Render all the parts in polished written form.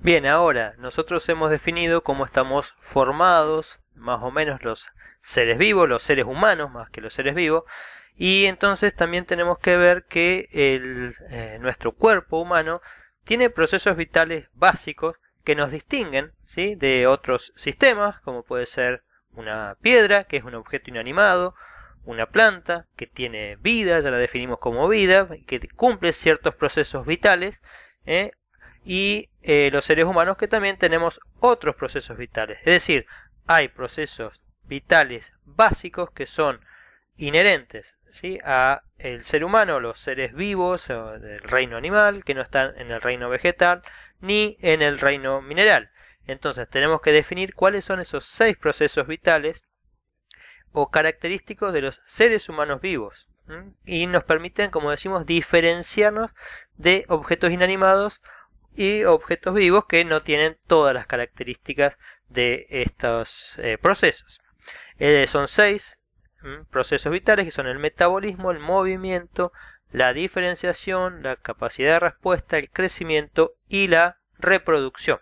Bien, ahora nosotros hemos definido cómo estamos formados, más o menos los seres vivos, los seres humanos más que los seres vivos, y entonces también tenemos que ver que nuestro cuerpo humano tiene procesos vitales básicos que nos distinguen, ¿sí?, de otros sistemas, como puede ser una piedra, que es un objeto inanimado, una planta que tiene vida, ya la definimos como vida, que cumple ciertos procesos vitales, y los seres humanos que también tenemos otros procesos vitales. Es decir, hay procesos vitales básicos que son inherentes, ¿sí?, a el ser humano, los seres vivos del reino animal, que no están en el reino vegetal ni en el reino mineral. Entonces tenemos que definir cuáles son esos 6 procesos vitales o característicos de los seres humanos vivos, y nos permiten, como decimos, diferenciarnos de objetos inanimados y objetos vivos que no tienen todas las características de estos procesos. Son 6 procesos vitales, que son el metabolismo, el movimiento, la diferenciación, la capacidad de respuesta, el crecimiento y la reproducción.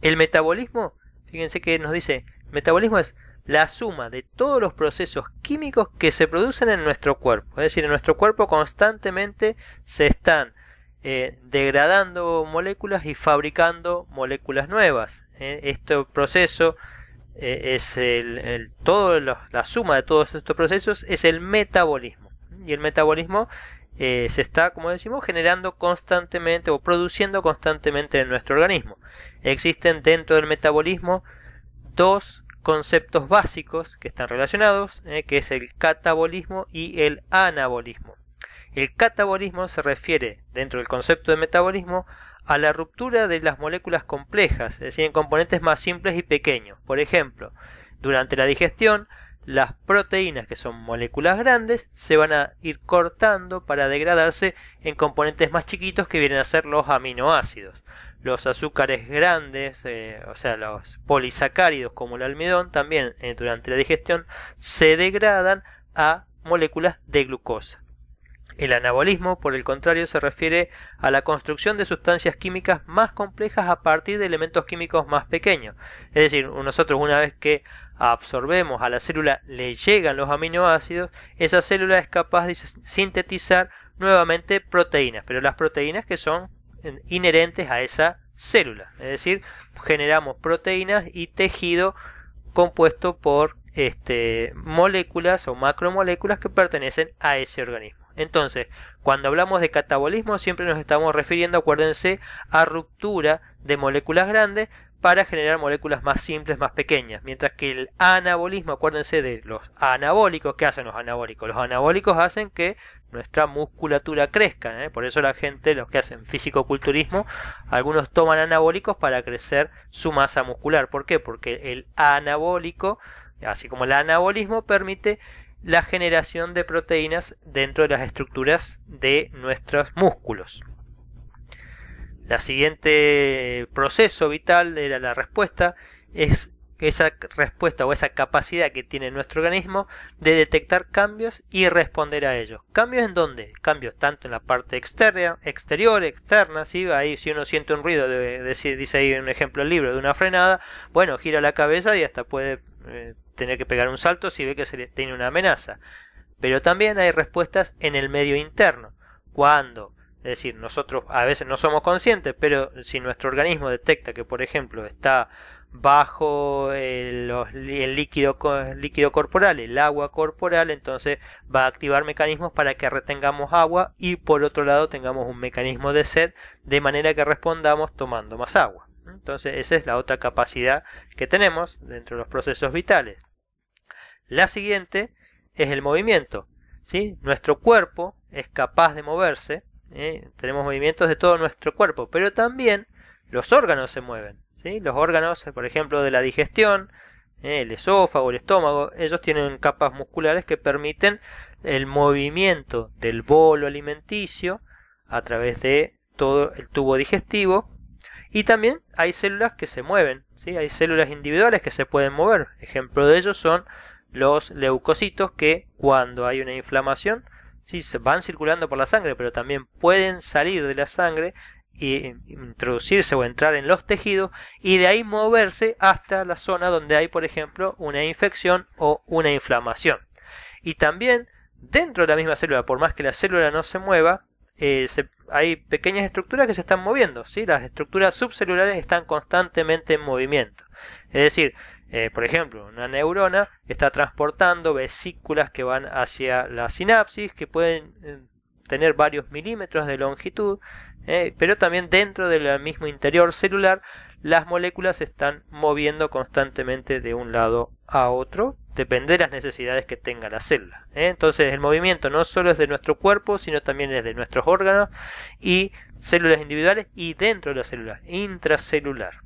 El metabolismo, fíjense que nos dice, metabolismo es la suma de todos los procesos químicos que se producen en nuestro cuerpo. Es decir, en nuestro cuerpo constantemente se están degradando moléculas y fabricando moléculas nuevas. Este proceso es la suma de todos estos procesos es el metabolismo. Y el metabolismo se está, como decimos, generando constantemente o produciendo constantemente en nuestro organismo. Existen dentro del metabolismo 2 conceptos básicos que están relacionados, que es el catabolismo y el anabolismo. El catabolismo se refiere, dentro del concepto de metabolismo, a la ruptura de las moléculas complejas, es decir, en componentes más simples y pequeños. Por ejemplo, durante la digestión, las proteínas, que son moléculas grandes, se van a ir cortando para degradarse en componentes más chiquitos que vienen a ser los aminoácidos. Los azúcares grandes, o sea, los polisacáridos como el almidón, también durante la digestión se degradan a moléculas de glucosa. El anabolismo, por el contrario, se refiere a la construcción de sustancias químicas más complejas a partir de elementos químicos más pequeños. Es decir, nosotros, una vez que absorbemos a la célula, le llegan los aminoácidos, esa célula es capaz de sintetizar nuevamente proteínas, pero las proteínas que son inherentes a esa célula. Es decir, generamos proteínas y tejido compuesto por moléculas o macromoléculas que pertenecen a ese organismo. Entonces, cuando hablamos de catabolismo, siempre nos estamos refiriendo, acuérdense, a ruptura de moléculas grandes para generar moléculas más simples, más pequeñas. Mientras que el anabolismo, acuérdense de los anabólicos. ¿Qué hacen los anabólicos? Los anabólicos hacen que nuestra musculatura crezca, Por eso la gente, los que hacen fisicoculturismo, algunos toman anabólicos para crecer su masa muscular. ¿Por qué? Porque el anabólico, así como el anabolismo, permite la generación de proteínas dentro de las estructuras de nuestros músculos. La siguiente proceso vital de la respuesta es esa respuesta o esa capacidad que tiene nuestro organismo de detectar cambios y responder a ellos. ¿Cambios en dónde? Cambios tanto en la parte externa, exterior, externa, ¿sí? Ahí si uno siente un ruido, dice ahí un ejemplo del libro de una frenada, bueno, gira la cabeza y hasta puede tener que pegar un salto si ve que se le tiene una amenaza. Pero también hay respuestas en el medio interno, cuando, es decir, nosotros a veces no somos conscientes, pero si nuestro organismo detecta que, por ejemplo, está bajo el líquido corporal, el agua corporal, entonces va a activar mecanismos para que retengamos agua y por otro lado tengamos un mecanismo de sed, de manera que respondamos tomando más agua. Entonces esa es la otra capacidad que tenemos dentro de los procesos vitales. La siguiente es el movimiento, ¿sí? Nuestro cuerpo es capaz de moverse, tenemos movimientos de todo nuestro cuerpo, pero también los órganos se mueven, ¿sí? Los órganos, por ejemplo, de la digestión, el esófago, el estómago, ellos tienen capas musculares que permiten el movimiento del bolo alimenticio a través de todo el tubo digestivo. Y también hay células que se mueven, ¿sí? Hay células individuales que se pueden mover. Ejemplo de ellos son los leucocitos, que cuando hay una inflamación, sí, van circulando por la sangre, pero también pueden salir de la sangre introducirse o entrar en los tejidos y de ahí moverse hasta la zona donde hay, por ejemplo, una infección o una inflamación. Y también dentro de la misma célula, por más que la célula no se mueva, hay pequeñas estructuras que se están moviendo, ¿sí? Las estructuras subcelulares están constantemente en movimiento. Es decir, por ejemplo, una neurona está transportando vesículas que van hacia la sinapsis, que pueden tener varios milímetros de longitud, pero también dentro del mismo interior celular las moléculas se están moviendo constantemente de un lado a otro, depende de las necesidades que tenga la célula. Entonces el movimiento no solo es de nuestro cuerpo, sino también es de nuestros órganos y células individuales y dentro de la célula, intracelular.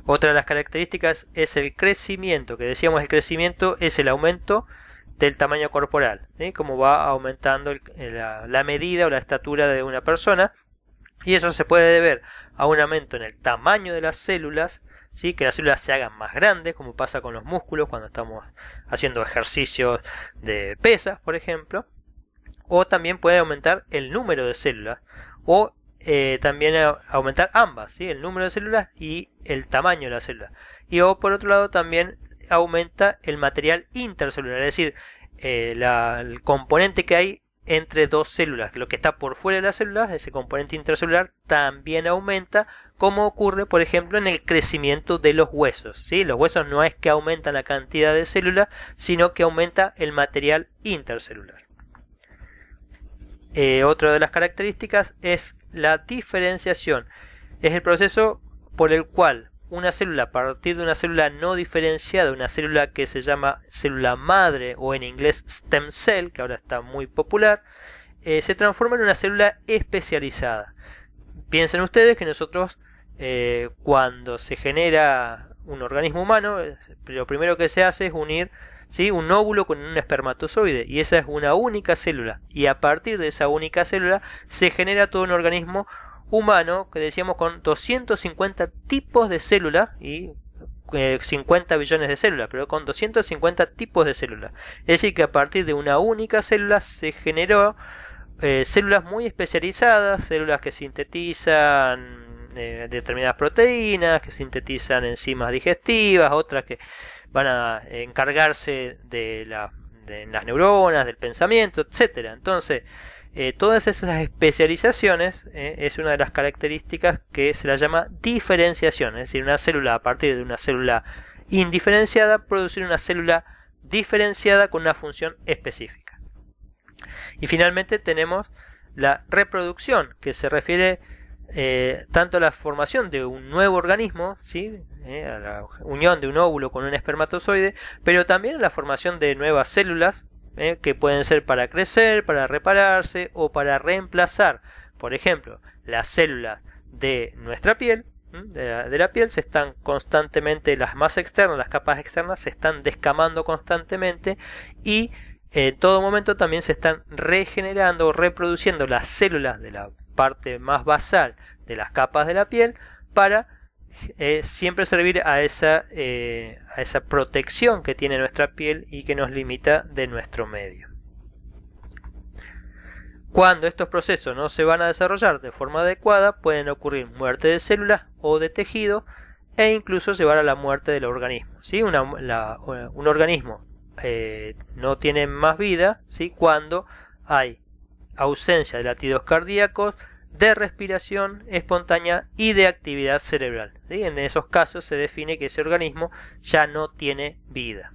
Otra de las características es el crecimiento, que decíamos el crecimiento es el aumento del tamaño corporal, como va aumentando la medida o la estatura de una persona, y eso se puede deber a un aumento en el tamaño de las células, ¿sí? Que las células se hagan más grandes, como pasa con los músculos cuando estamos haciendo ejercicios de pesas, por ejemplo, o también puede aumentar el número de células, o también aumentar ambas, ¿sí? El número de células y el tamaño de la célula, y o por otro lado también aumenta el material intercelular, es decir, el componente que hay entre dos células, lo que está por fuera de las células, ese componente intercelular también aumenta, como ocurre por ejemplo en el crecimiento de los huesos, ¿sí? Los huesos no es que aumentan la cantidad de células, sino que aumenta el material intercelular. Otra de las características es la diferenciación, es el proceso por el cual una célula, a partir de una célula no diferenciada, una célula que se llama célula madre o en inglés stem cell, que ahora está muy popular, se transforma en una célula especializada. Piensen ustedes que nosotros cuando se genera un organismo humano, lo primero que se hace es unir, ¿sí? Un óvulo con un espermatozoide, y esa es una única célula, y a partir de esa única célula se genera todo un organismo humano, que decíamos con 250 tipos de células y 50 billones de células, pero con 250 tipos de células. Es decir, que a partir de una única célula se generó células muy especializadas, células que sintetizan determinadas proteínas, que sintetizan enzimas digestivas, otras que van a encargarse de las neuronas, del pensamiento, etcétera. Entonces, todas esas especializaciones es una de las características que se la llama diferenciación, es decir, una célula a partir de una célula indiferenciada producir una célula diferenciada con una función específica. Y finalmente tenemos la reproducción, que se refiere tanto a la formación de un nuevo organismo, ¿sí? A la unión de un óvulo con un espermatozoide, pero también a la formación de nuevas células, que pueden ser para crecer, para repararse o para reemplazar, por ejemplo, las células de nuestra piel, de la piel se están constantemente, las más externas, las capas externas se están descamando constantemente, y en todo momento también se están regenerando o reproduciendo las células de la parte más basal de las capas de la piel para siempre servir a esa protección que tiene nuestra piel y que nos limita de nuestro medio. Cuando estos procesos no se van a desarrollar de forma adecuada, pueden ocurrir muerte de células o de tejido e incluso llevar a la muerte del organismo, ¿sí? Un organismo no tiene más vida, ¿sí? Cuando hay ausencia de latidos cardíacos, de respiración espontánea y de actividad cerebral, ¿sí? En esos casos se define que ese organismo ya no tiene vida.